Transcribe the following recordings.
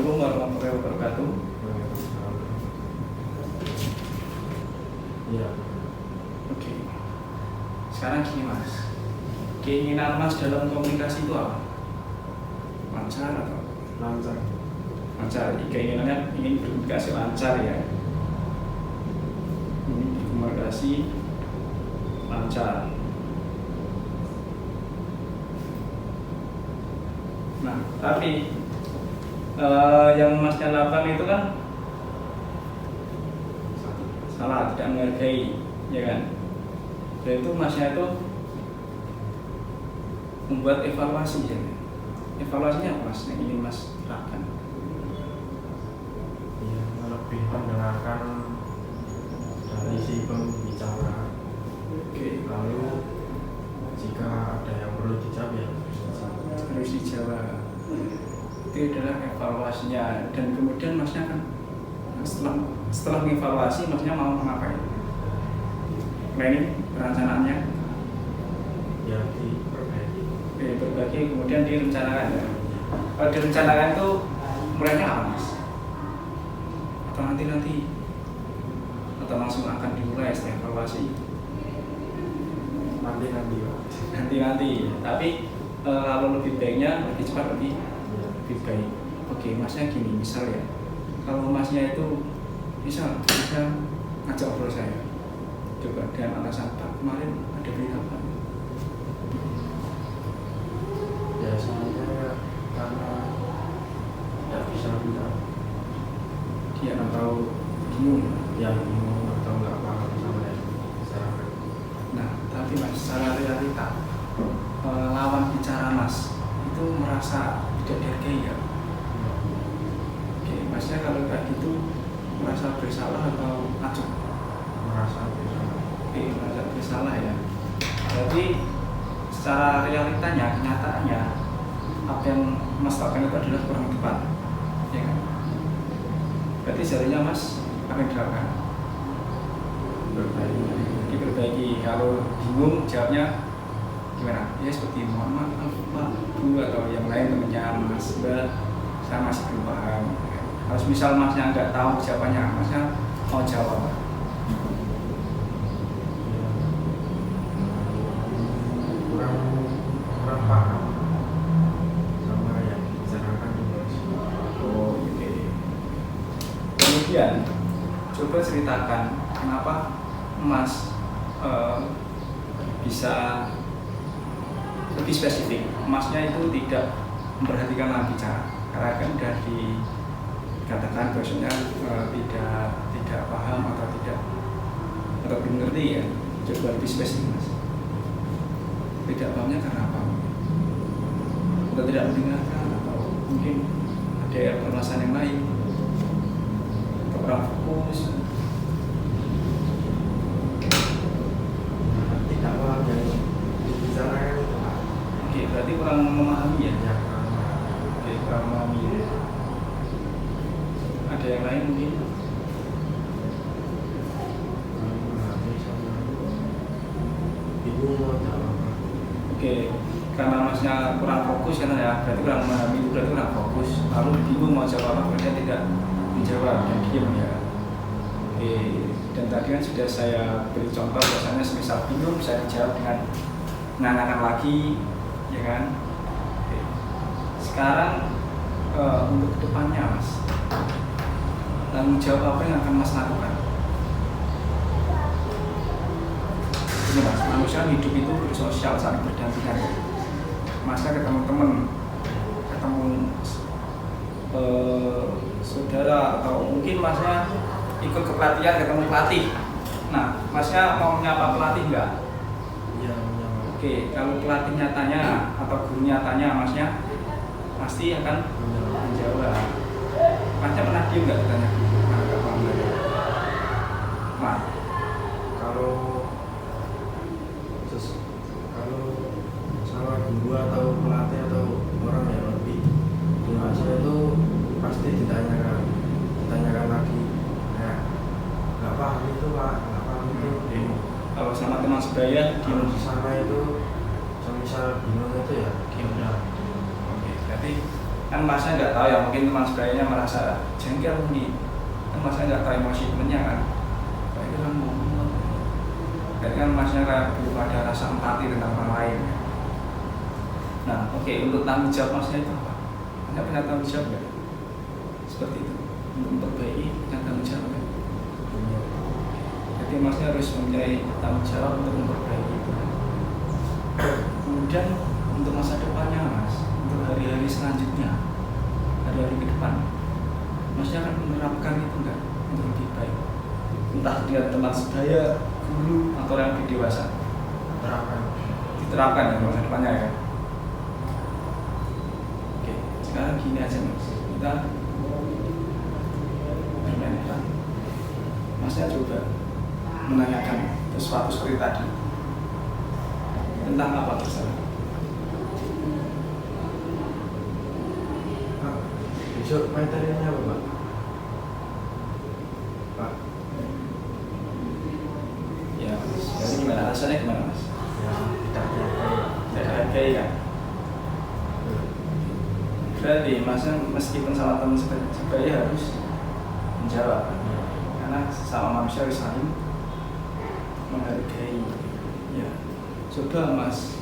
Assalamualaikum warahmatullahi wabarakatuh. Iya. Oke. Sekarang gini Mas, keinginan Mas dalam komunikasi itu apa? Lancar atau? Lancar. Lancar. Keinginannya ingin berkomunikasi lancar ya. Ingin berkomunikasi lancar. Nah, tapi yang Masnya lakukan itu kan salah, tidak menghargai, ya kan? Dan itu Masnya itu membuat evaluasi, ya. Evaluasinya apa Mas yang ingin Mas lakukan? Iya, lebih mendengarkan dari si pembicara. Oke. Lalu jika ada yang perlu dijawab ya Harus dijawab. Itu adalah evaluasinya, dan kemudian Masnya kan setelah mengevaluasi Masnya mau mengapain? Planning perencanaannya ya diperbaiki. berbagi, kemudian direncanakan ya. Kalau direncanakan itu mulainya apa Mas? Atau nanti atau langsung akan dimulai setelah evaluasi? Nanti Nanti. Tapi kalau lebih baiknya lebih cepat lebih baik. Oke, Masnya gini, misal ya, kalau Masnya itu bisa ngajak obrol saya, coba dengan alasan Pak kemarin ada berita apa? biasanya karena tidak bisa bilang Dia atau bingung. yang bingung atau nggak paham sama yang saya. Nah, tapi Mas, secara realita lawan bicara Mas itu merasa tidak dihargai ya. Oke, Masnya kalau kayak gitu merasa bersalah atau acuh? Merasa bisa. Oke, merasa bersalah ya. Jadi secara realitanya, kenyataannya apa yang Mas lakukan itu adalah kurang tepat, ya kan? Berarti seharusnya Mas apa yang dilakukan? Diperbaiki. Kalau bingung jawabnya gimana? Ya seperti mohon maaf Pak, Bu, atau yang lain temennya Mas, Mbak, saya masih belum paham. Kalau misal Masnya nggak tahu jawabannya, Masnya mau jawab apa? kurang paham sama yang dibicarakan di Mas. Oh, oke. Kemudian coba ceritakan kenapa Mas bisa lebih spesifik. Masnya itu tidak memperhatikan lawan bicara, karena kan sudah dikatakan bahwasanya tidak paham atau belum ngerti ya. Coba lebih spesifik Mas. Tidak pahamnya karena apa? Atau tidak mendengarkan, atau mungkin ada permasalahan yang lain, atau kurang fokus. Tidak paham yang dibicarakan itu. Oke, berarti kurang memahami ya. Ya, Oke, kurang memahami. Ada yang lain mungkin? bingung mau jawab apa. Oke, karena Masnya kurang fokus kan ya, berarti kurang memahami, berarti kurang fokus. Lalu bingung mau jawab apa, kemudian tidak menjawab dan diam ya. Oke, dan tadi kan sudah saya beri contoh bahwasanya semisal bingung bisa dijawab dengan menanyakan lagi, ya kan? Oke. Sekarang untuk kedepannya Mas, tanggung jawab apa yang akan Mas lakukan? Ini Mas, manusia hidup itu bersosial, saling berdampingan. Masnya ketemu teman, ketemu saudara, atau mungkin Masnya ikut ke pelatihan ketemu pelatih. Nah, Masnya mau menyapa pelatih enggak? Iya, Oke, kalau pelatihnya tanya atau gurunya tanya, Masnya pasti akan menjawab. Masnya pernah diem nggak tanya guru? Nggak paham lagi. Nah, kalau salah guru atau pelatih atau orang yang lebih dewasa itu pasti ditanyakan lagi. Nah, nggak paham itu Pak, nggak paham itu. kalau sama teman sebaya Kalau diem. sama itu semisal bingung itu ya Oke, berarti kan masnya nggak tahu ya, mungkin teman sebayanya merasa jengkel mungkin, kan masnya nggak tahu emosi temennya kan, kayak bilang ngomong, jadi kan masnya kayak belum ada rasa empati tentang orang lain. Nah, oke, untuk tanggung jawab masnya itu apa? Anda punya tanggung jawab nggak? Seperti itu, untuk memperbaiki punya tanggung jawab nggak? Jadi masnya harus mempunyai tanggung jawab untuk memperbaiki itu. Kemudian untuk masa depannya mas, untuk hari-hari selanjutnya, hari-hari ke depan, masnya akan menerapkan itu enggak untuk lebih baik? Entah dia teman sebaya, guru, atau yang lebih dewasa. Diterapkan ya masa depannya ya. Oke, sekarang gini aja mas, kita bermain peran. Masnya coba menanyakan sesuatu seperti tadi tentang apa terserah. Besok materinya apa Pak? Pak? Ya mas, jadi gimana rasanya gimana mas? Ya, tidak dihargai. Tidak dihargai kan? Berarti masnya meskipun sama teman sebaya harus menjawab, karena sama manusia harus saling menghargai. Ya, coba mas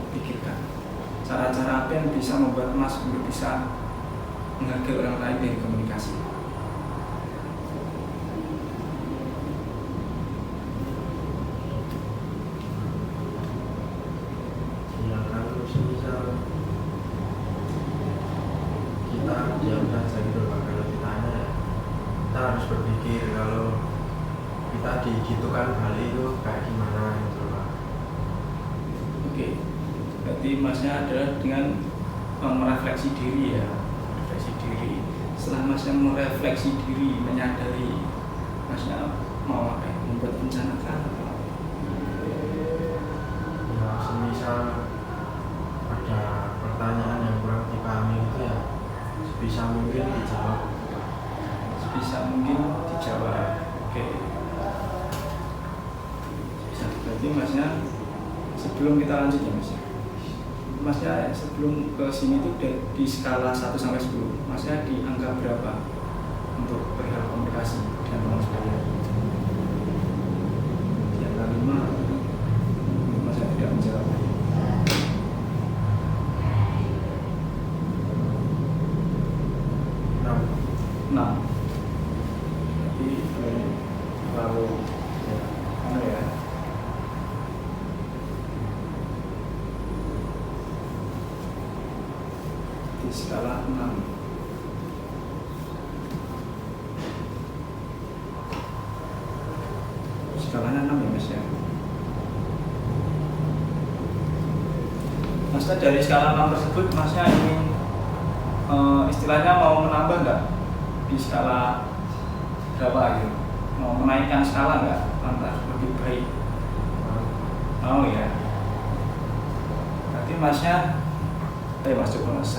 pikirkan cara-cara apa yang bisa membuat mas untuk bisa menghargai orang lain dari komunikasi. Ya kalau misal kita jauh saja gitu Pak, kalau ditanya ya kita harus berpikir kalau kita digitukan balik itu kayak gimana gitu Pak. Oke, berarti masnya adalah dengan merefleksi diri ya, refleksi diri. Setelah masnya merefleksi diri, menyadari, masnya mau apa? Membuat rencana kan? Ya semisal ada pertanyaan yang kurang dipahami itu ya sebisa mungkin dijawab. Sebisa mungkin dijawab. Oke. Bisa. Berarti masnya sebelum kita lanjut ya mas, masnya sebelum ke sini tuh di skala 1 sampai 10, masnya di angka berapa untuk perihal komunikasi dengan teman sebaya? Di angka 5, masnya tidak menjawab. 6. Jadi belum terlalu anu ya. Di skala 6. Skalanya 6 ya mas ya. Masnya dari skala 6 tersebut masnya ingin istilahnya mau menambah nggak di skala berapa gitu? Mau menaikkan skala nggak? Antara lebih baik? Oh ya. Berarti masnya mas coba mas,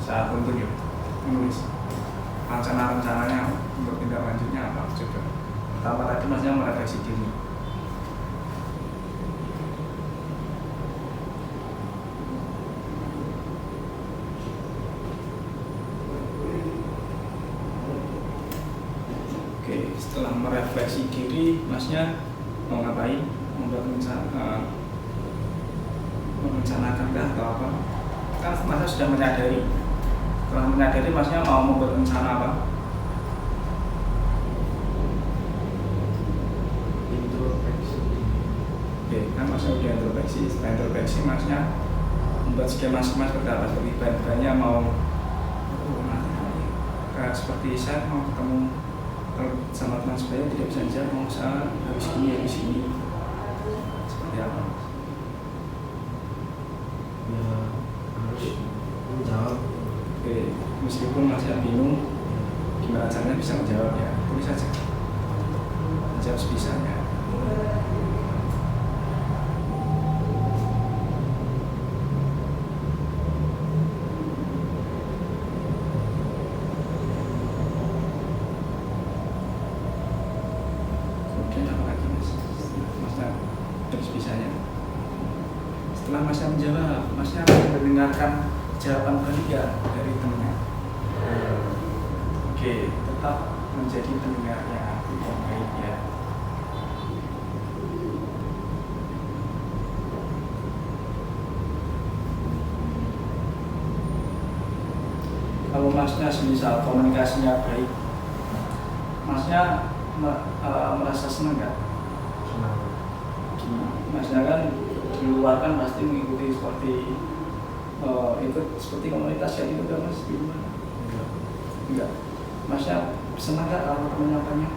saya tuntut yuk menulis rencana-rencananya untuk tindak lanjutnya apa coba. Pertama tadi masnya merefleksi diri. Oke, setelah merefleksi diri, masnya mau ngapain? Membuat merencanakan kah atau apa? Kan masnya sudah menyadari. Setelah menyadari, masnya mau membuat rencana apa? Introspeksi. Oke, kan masnya udah introspeksi. Setelah introspeksi, masnya membuat skema-skema seperti apa? Seperti bahan-bahannya mau kayak seperti saya mau ketemu sama teman sebaya tidak bisa jawab, mau saya habis ini seperti apa? Ya harus menjawab. Oke, meskipun masih bingung gimana caranya bisa menjawab ya, tulis saja menjawab sebisanya. Kemudian apa lagi mas? Masnya terus bisanya. Setelah masnya menjawab, masnya akan mendengarkan jawaban balik ya dari temennya. Oke, tetap menjadi pendengar yang baik ya. Kalau masnya semisal komunikasinya baik, masnya merasa senang nggak? Senang. Masnya kan di luar kan pasti mengikuti seperti ikut seperti komunitas ya gitu kan mas? Gimana? Enggak. Masnya senang nggak kalau temennya banyak?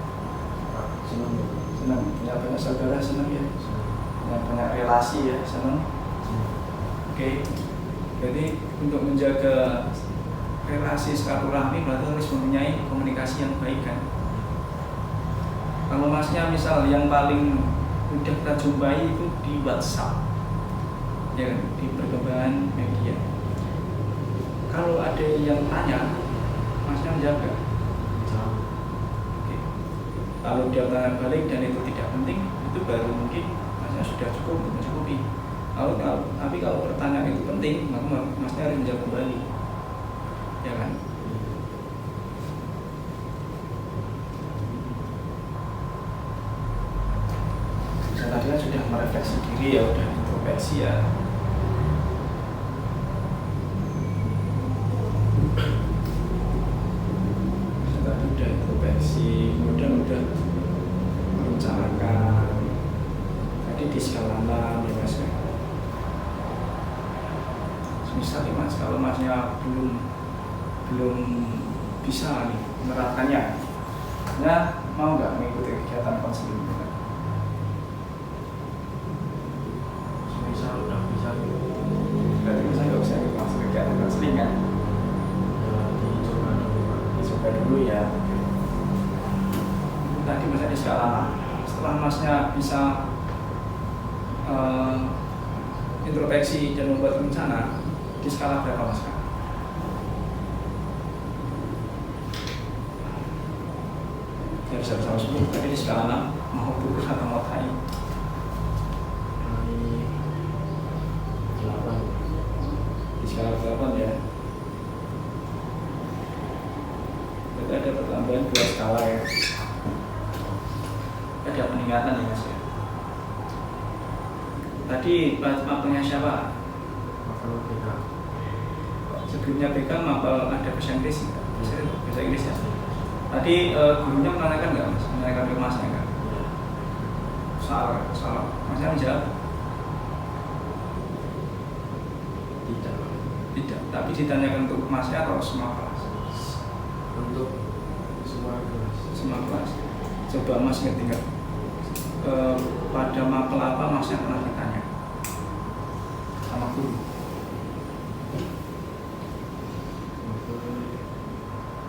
Senang. Senang. Punya banyak saudara senang ya? Senang. Punya banyak relasi ya senang. Oke. Jadi untuk menjaga relasi silaturahmi berarti harus mempunyai komunikasi yang baik kan. Kalau masnya misal yang paling mudah kita jumpai itu di WhatsApp, ya kan? Di perkembangan media. Kalau ada yang tanya, masnya menjaga. Oke. Kalau dia tanya balik dan itu tidak penting, itu baru mungkin masnya sudah cukup untuk mencukupi. Tapi kalau pertanyaan itu penting, maka masnya harus menjawab kembali. Ya kan? Tadi kan sudah merefleksi diri ya, udah introspeksi ya. Tadi udah introspeksi, kemudian udah merencanakan. Tadi di skala 6 ya mas. Misal nih mas, kalau masnya belum bisa nih menerapkannya, ya mau nggak mengikuti kegiatan konseling? Misal udah bisa Berarti bisa nggak usah masuk kegiatan konseling kan? Dicoba dulu ya. Tadi masnya di skala, setelah masnya bisa introspeksi dan membuat rencana, di skala berapa mas? Ya bisa bersama 10, tadi di skala 6 mau turun atau mau naik? Di skala 8 ya. Berarti ada pertambahan 2 skala ya. Ada peningkatan ya mas ya. Tadi mapelnya siapa? Mapel BK. Sebelumnya BK mapel ada bahasa Inggris nggak? Bahasa Inggris ya. Tadi gurunya menanyakan nggak mas? Menanyakan ke masnya nggak? Soal masnya menjawab? Tidak. Tapi ditanyakan untuk masnya atau semua kelas? Untuk semua kelas. Semua kelas. Coba mas ingat-ingat pada mapel apa masnya pernah ditanya sama guru?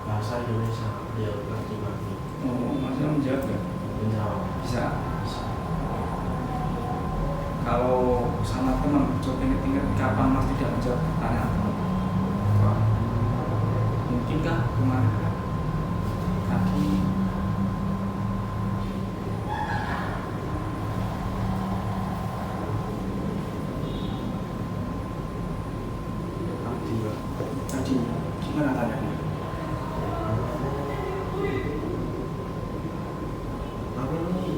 Bahasa Indonesia dia lagi mati. Oh, masnya menjawab nggak? Menjawab. Bisa. Kalau sama teman, coba ingat-ingat kapan mas tidak menjawab pertanyaan teman? Mungkinkah kemarin tadi? Tadi gimana tanyanya? Tapi ini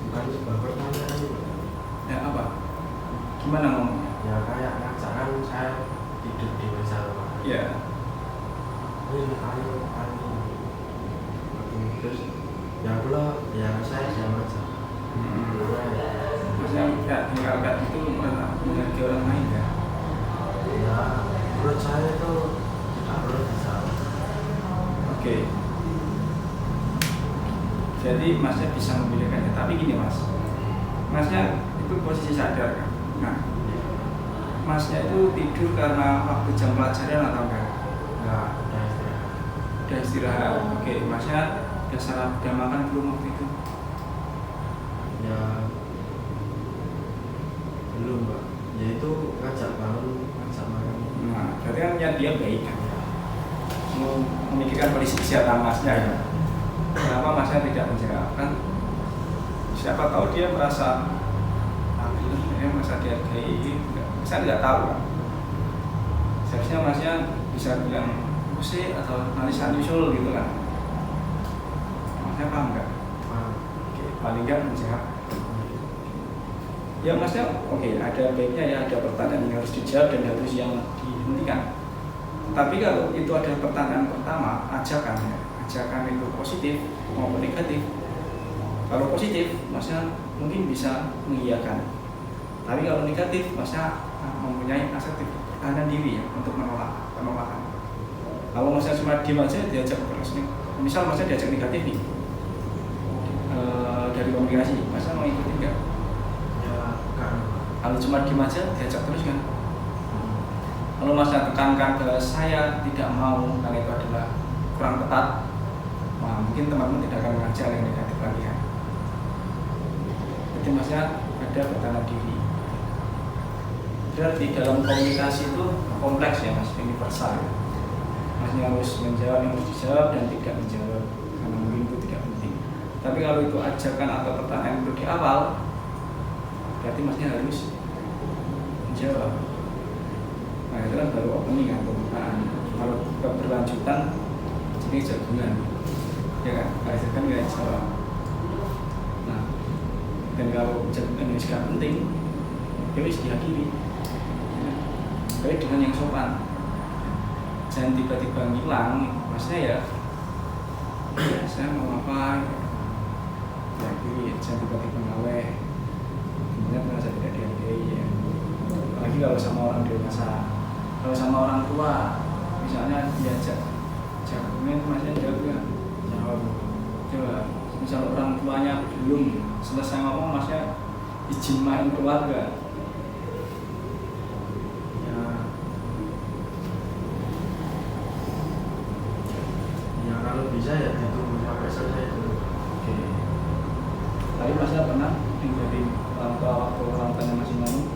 bukan sebuah pertanyaan. Ya apa? Gimana ngomongnya? Ya kayak ngajak kan saya tidur di meja Pak. Ya. Ini ayo. Terus ya pula ya saya diam aja. Maksudnya nggak tinggal nggak itu menghargai orang lain ya? Ya menurut saya itu tidak perlu dijawab. Oke. Jadi masnya bisa membedakannya. Tapi gini mas, masnya itu posisi sadar kan? Nah, masnya itu tidur karena waktu jam pelajaran atau enggak? Enggak, udah istirahat. Udah istirahat. Oke, masnya udah makan belum waktu itu? Ya belum Pak. Ya itu ngajak bangun, ngajak makan. Nah, berarti kan niat dia baik kan? Memikirkan kondisi kesehatan masnya ya. Kenapa masnya tidak menjawab kan? Siapa tahu dia merasa merasa dihargai, saya tidak tahu kan? Seharusnya masnya bisa bilang musik atau alisan usul gitu kan. Masnya paham nggak? Paham. Oke, paling nggak menjawab. Ya masnya oke, ada baiknya ya ada pertanyaan yang harus dijawab dan harus yang dihentikan. Tapi kalau itu ada pertanyaan pertama, ajakan ya, ajakan itu positif maupun negatif. Kalau positif, masnya mungkin bisa mengiyakan. Tapi kalau negatif, masnya mempunyai asertif pertahanan diri ya untuk penolakan. Kalau masnya cuma diam aja diajak terus nih, misal masnya diajak negatif nih dari komunikasi, masnya mau ikutin nggak? Ya kan. Kalau cuma diam aja diajak terus kan? Kalau masnya tekankan ke saya tidak mau karena itu adalah kurang ketat, nah, mungkin teman-teman tidak akan mengajak yang negatif lagi kan. Jadi masnya ada pertahanan diri. Berarti dalam komunikasi itu kompleks ya mas, universal ya. Masnya harus menjawab yang harus dijawab dan tidak menjawab karena mungkin itu tidak penting. Tapi kalau itu ajakan atau pertanyaan itu di awal, berarti masnya harus menjawab. Nah itu kan baru opening kan, pembukaan. Kalau keberlanjutan ini jagungan, ya kan? Ajakan nggak jawab. Nah, dan kalau jagungan ini tidak penting, ya wis diakhiri. Baik dengan yang sopan. Jangan tiba-tiba ngilang, maksudnya ya saya mau apa? Ya, jangan tiba-tiba ngawe. Kemudian merasa tidak dihargai ya. Apalagi kalau sama orang dewasa. Kalau sama orang tua, misalnya diajak jagungan, masnya jawab nggak? Jawab. Misal orang tuanya belum selesai ngomong, masnya izin main keluarga. Ya kalau bisa ya ditunggu sampai selesai dulu. Oke. Tapi masnya pernah menjadi orang tua waktu orang tuanya masih ngomong?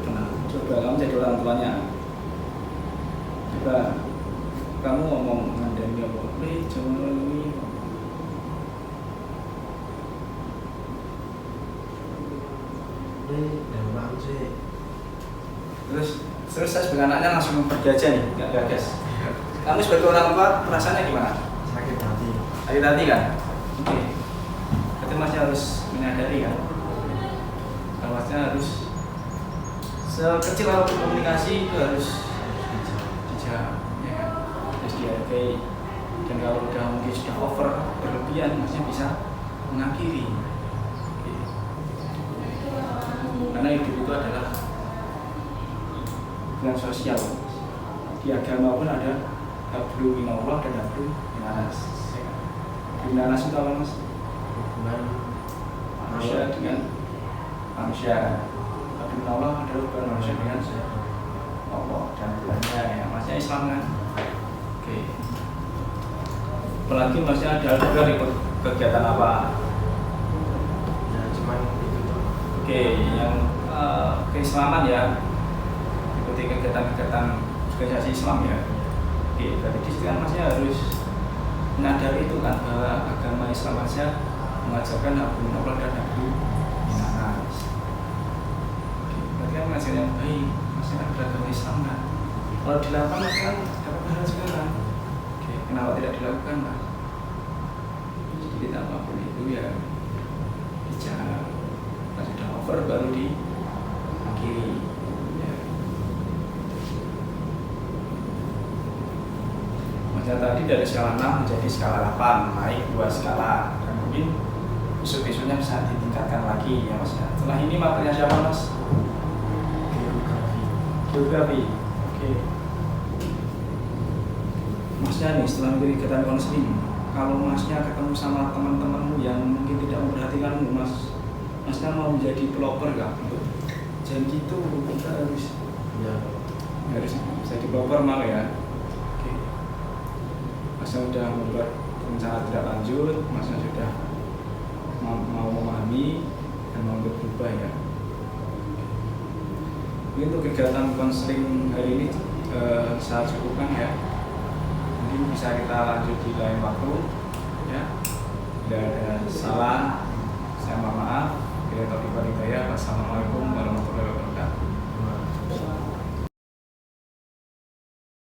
Pernah. Coba kamu jadi orang tuanya. Coba kamu ngomong ngandani apa? Jangan ini. Memang sih. Terus saya sebagai anaknya langsung pergi aja nih, nggak gagas. Kamu sebagai orang tua perasaannya gimana? Sakit hati. Sakit hati kan? Oke. Berarti masnya harus menyadari kan? Kalau masnya harus sekecil apapun komunikasi itu harus dijawab, ya kan? Harus dihargai. Dan kalau udah mungkin sudah over berlebihan, masnya bisa mengakhiri. Oke. Karena hidup itu adalah dengan sosial. Di agama pun ada hablu minallah dan hablu minanas. Minanas itu apa mas? Hubungan Manusia dengan manusia. Hablu minallah adalah hubungan manusia dengan Allah dan Tuhannya ya. Masnya Islam kan? Oke. Apalagi masnya ada juga ikut kegiatan apa? ya cuman itu tuh. Oke, yang keislaman ya. Ikuti kegiatan-kegiatan organisasi Islam ya. Oke, berarti di situ kan masnya harus menyadari itu kan bahwa agama Islam aja mengajarkan hablu minallah dan hablu minanas. Oke, berarti kan mengajar yang baik, masnya kan beragama Islam kan. Kalau dilakukan masnya kan dapat pahala juga kan. Oke, kenapa tidak dilakukan mas? Jadi apapun itu ya bicara. Pas sudah over baru diakhiri. Tadi dari skala 6 menjadi skala 8, naik 2 skala dan mungkin besok-besoknya bisa ditingkatkan lagi ya mas. Setelah ini materinya siapa mas? Geografi. Oke. Masnya nih setelah menjadi kegiatan konseling, kalau masnya ketemu sama teman-temanmu yang mungkin tidak memperhatikanmu masnya mau menjadi pelopor gak? Jangan gitu, kita harus jadi pelopor mau ya. Masnya sudah membuat rencana tidak lanjut, masnya sudah mau memahami dan mau berubah ya. Ini untuk kegiatan konseling hari ini saya cukupkan ya. Mungkin bisa kita lanjut di lain waktu ya. Tidak ada salah, saya mohon maaf. Wabillahi taufiq wal hidayah. Wassalamualaikum warahmatullahi wabarakatuh.